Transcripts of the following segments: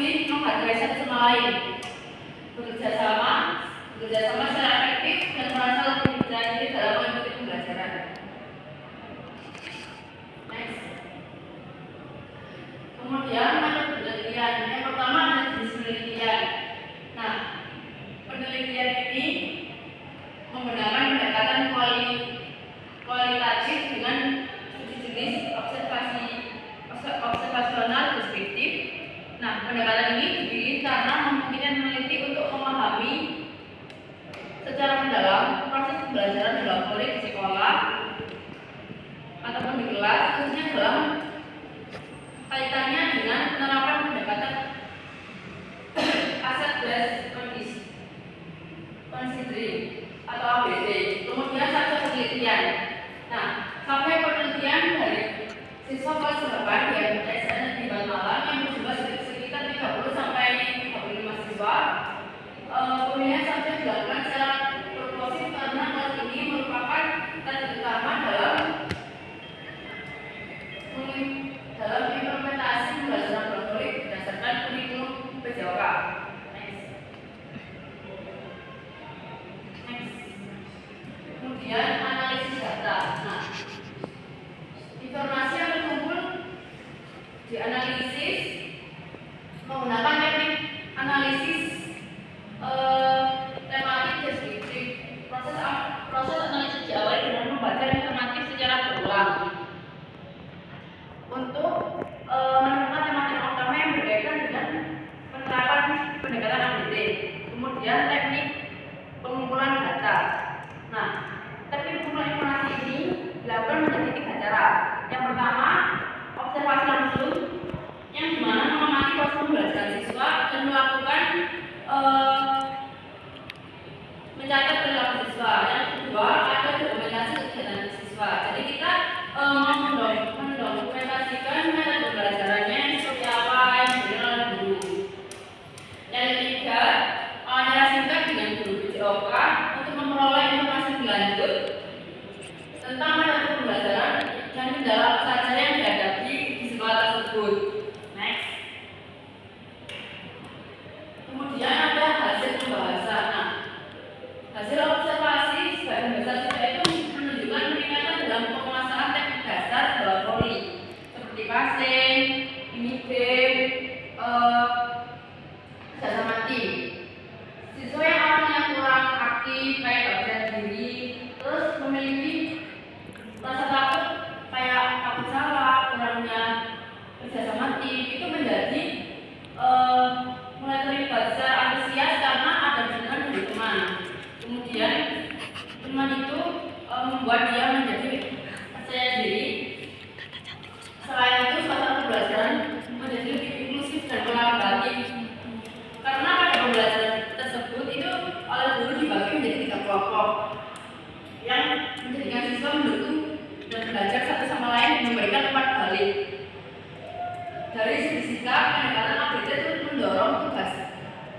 lebih menghargai satu sama lain, bekerja sama secara efektif dan merasa lebih percaya diri dalam mengikuti pembelajaran. Next. Kemudian metode penelitian. Yang pertama ada jenis penelitian. Nah, penelitian ini menggunakan pendekatan kualitatif dengan jenis observasional deskriptif. Nah, pendekatan ini dipilih karena memungkinkan peneliti untuk memahami secara mendalam proses pembelajaran bolak-balik di sekolah ataupun di kelas, khususnya dalam kaitannya dengan penerapan pendekatan asset-based considering atau ABC. Kemudian subjek penelitian. Nah, sampai penelitian dari siswa kelas 8 di MTSN di Malang yang berjumlah sekitar 30 sampai 35 siswa. Pemilihan subjek dilakukan secara proporsi karena kelas ini merupakan target utama dalam implementasi pembelajaran bolak-balik berdasarkan kurikulum PJOK. Kemudian analisis data. Nah, informasi yang terkumpul dianalisis menggunakan teknik analisis tematik deskriptif. Proses analisis diawali dengan membaca informatif secara berulang untuk menemukan tematik utama yang berkaitan dengan penerapan pendekatan ABCD. Kemudian teknik pengumpulan data. Nah, teknik pengumpulan informasi ini dilakukan menjadi 3 cara. Yang pertama, observasi langsung, yang dimana mengamati proses pembelajaran siswa dan melakukan mencatat perilaku siswa. Yang kedua, ada dokumentasi kegiatan siswa. Jadi kita mendokumentasikan metode pembelajarannya seperti apa yang diberikan oleh guru. Yang ketiga, wawancara singkat dengan guru PJOK untuk memperoleh informasi lebih lanjut tentang metode pembelajaran dan kendala apa saja yang dihadapi di sekolah tersebut. Next. Kemudian ada hasil pembahasan. Nah, hasil observasi sebagian besar siswa itu menunjukkan peningkatan dalam penguasaan teknik dasar dalam poli seperti passing, mimicking, jasa mati. Siswa yang awalnya kurang aktif kayak gak percaya diri, terus memiliki rasa takut kayak takut salah, kurangnya kerja sama tim, itu menjadi mulai terlibat secara antusias karena ada dukungan dari teman. Kemudian teman itu membuat dia menjadi percaya diri. Selain itu, suasana pembelajaran menjadi lebih inklusif dan kolaboratif karena pada pembelajaran tersebut itu oleh guru dibagi menjadi 3 kelompok yang menjadikan siswa mendukung dan belajar satu sama lain memberikan umpan balik. Dari segi sikap, pendekatan ABCD itu mendorong tugas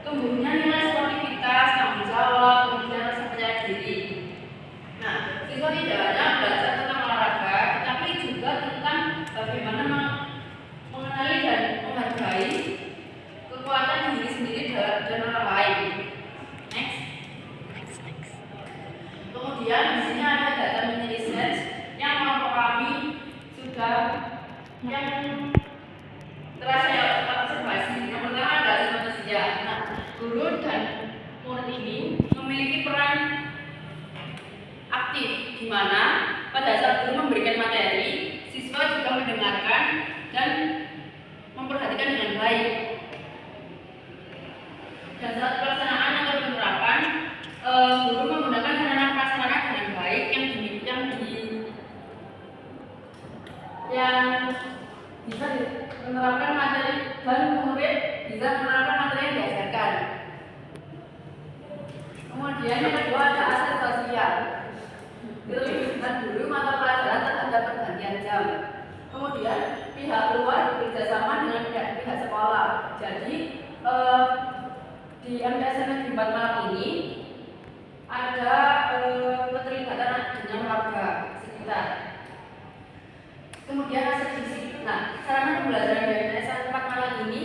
tumbuhnya nilai sportivitas, tanggung jawab, kemudian rasa percaya diri. Nah, siswa tidak hanya belajar tentang olahraga, tetapi juga tentang bagaimana mengenali dan menghargai kekuatan diri sendiri dan orang lain. Next. Kemudian di sini ada data mini research yang kelompok kami sudah yang telah saya observasi. Yang pertama adalah manusia. Nah, guru dan murid ini memiliki peran aktif di mana pada saat guru memberikan materi, siswa juga mendengarkan dan memperhatikan dengan baik. Dan saat pelaksanaan atau penerapan, guru menggunakan sarana prasarana dengan baik yang bisa menerapkan materi dan murid bisa menerapkan materi yang diajarkan. Kemudian yang kedua ada aset sosial. Dilibatkan dulu mata pelajaran terhadap pergantian jam. Kemudian pihak luar bekerjasama dengan pihak sekolah. Jadi di MTSN Negeri 4 Malang ini ada keterlibatan dengan warga sekitar. Kemudian aset fisik. Nah, sarana pembelajaran di MTSN 4 Malang ini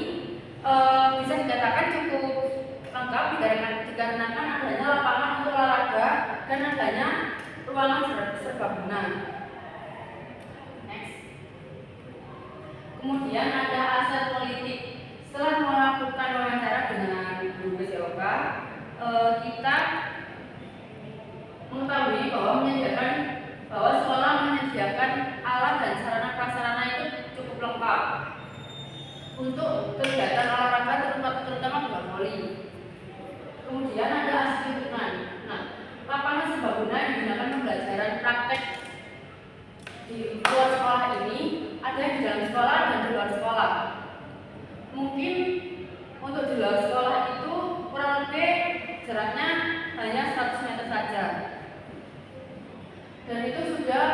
Kemudian ada aset politik. Setelah melakukan wawancara dengan guru PJOK, kita mengetahui bahwa sekolah menyediakan alat dan sarana prasarana itu cukup lengkap untuk kegiatan olahraga terutama bola voli. Kemudian ada aspek lingkungan. Nah, lapangan serbaguna yang digunakan pembelajaran praktek di luar sekolah ini ada di dalam sekolah dan di luar sekolah. Mungkin untuk di luar sekolah itu kurang lebih jaraknya hanya 100 meter saja. Dan itu sudah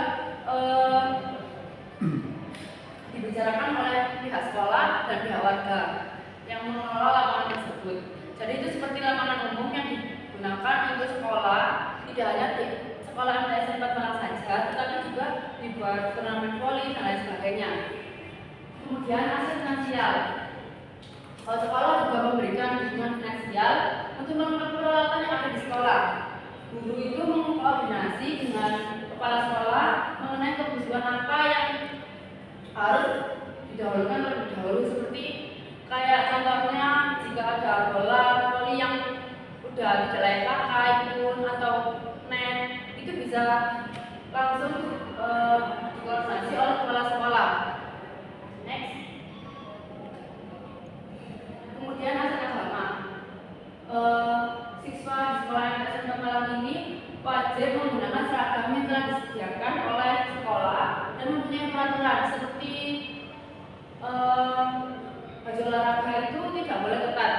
dibicarakan oleh pihak sekolah dan pihak warga yang mengelola lapangan tersebut. Jadi itu seperti lapangan umum yang digunakan untuk sekolah, tidak hanya di sekolah MTS 4 Malang saja, tetapi juga dibuat turnamen voli dan lain sebagainya. Kemudian aset finansial. Sekolah juga memberikan dukungan finansial untuk melakukan peralatan yang ada di sekolah. Guru itu mengkoordinasi dengan kepala sekolah mengenai kebutuhan apa yang harus didahulukan terlebih dahulu, seperti kayak contohnya jika ada bola voli yang udah tidak layak pakai pun atau net, itu bisa langsung dikoordinasi oleh kepala sekolah. Next. Kemudian aset agama. Siswa di sekolah MTS 4 Malang ini wajib menggunakan seragam yang telah disediakan oleh sekolah dan mempunyai peraturan seperti baju olahraga itu tidak boleh ketat,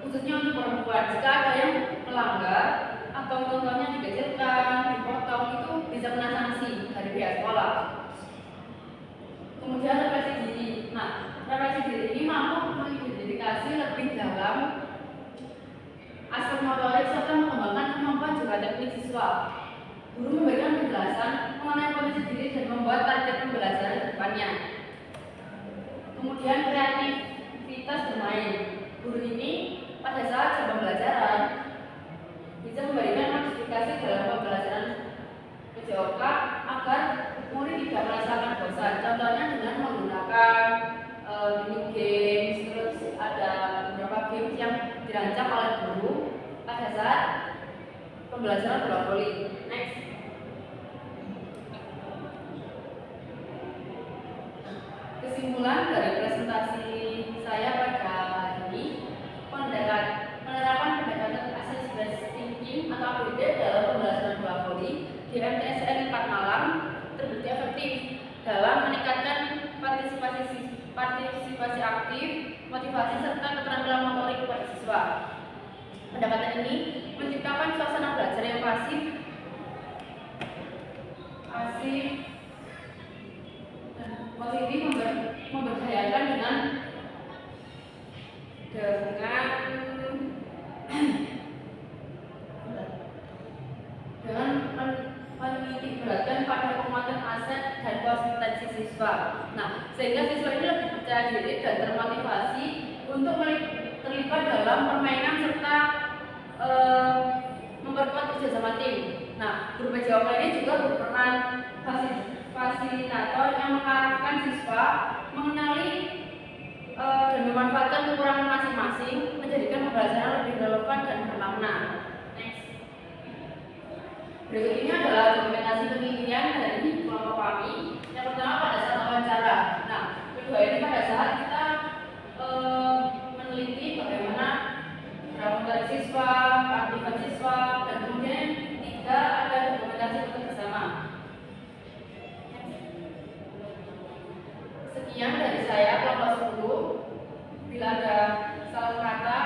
khususnya untuk perempuan. Jika ada yang melanggar atau contohnya dikecilkan, dipotong, itu bisa kena sanksi dari pihak sekolah. Kemudian refleksi diri. Nah, refleksi diri ini mampu mengidentifikasi lebih dalam aspek motorik serta mengembangkan kemampuan juga teknik siswa. Guru memberikan penjelasan mengenai kondisi diri dan membuat target pembelajaran ke depannya. Kemudian kreativitas bermain. Guru ini pada saat jam pembelajaran bisa memberikan modifikasi dalam pembelajaran PJOK agar murid tidak merasakan bosan. Contohnya dengan menggunakan mini games, terus ada beberapa games yang dirancang oleh guru pada saat pembelajaran bola voli. Next. Kesimpulan dari presentasi saya pada hari ini, penerapan pendekatan asas-based thinking atau ABD dalam pembelajaran bola voli di MTSN 4 Malang terbukti efektif dalam meningkatkan partisipasi aktif, motivasi serta keterampilan motorik pada siswa. Pendekatan ini menciptakan suasana belajar yang pasif dan positif, memberdayakan dengan menitik beratkan pada penguatan aset dan kompetensi siswa. Nah, sehingga siswa ini lebih percaya diri dan termotivasi untuk terlibat dalam permainan serta memperkuat kerjasama tim. Nah, guru PJOK ini juga berperan fasilitator yang mengarahkan siswa mengenali dan memanfaatkan kekurangan masing-masing, menjadikan pembelajaran lebih relevan dan bermakna. Next. Berikut ini adalah dokumentasi penelitian dari kelompok kami. Yang pertama pada saat wawancara. Nah, kedua ini pada saat kita meneliti bagaimana dari siswa, keaktifan siswa, dan kemudian tiga ada dokumentasi bekerjasama. Sekian dari saya kelompok 10. Bila ada salah kata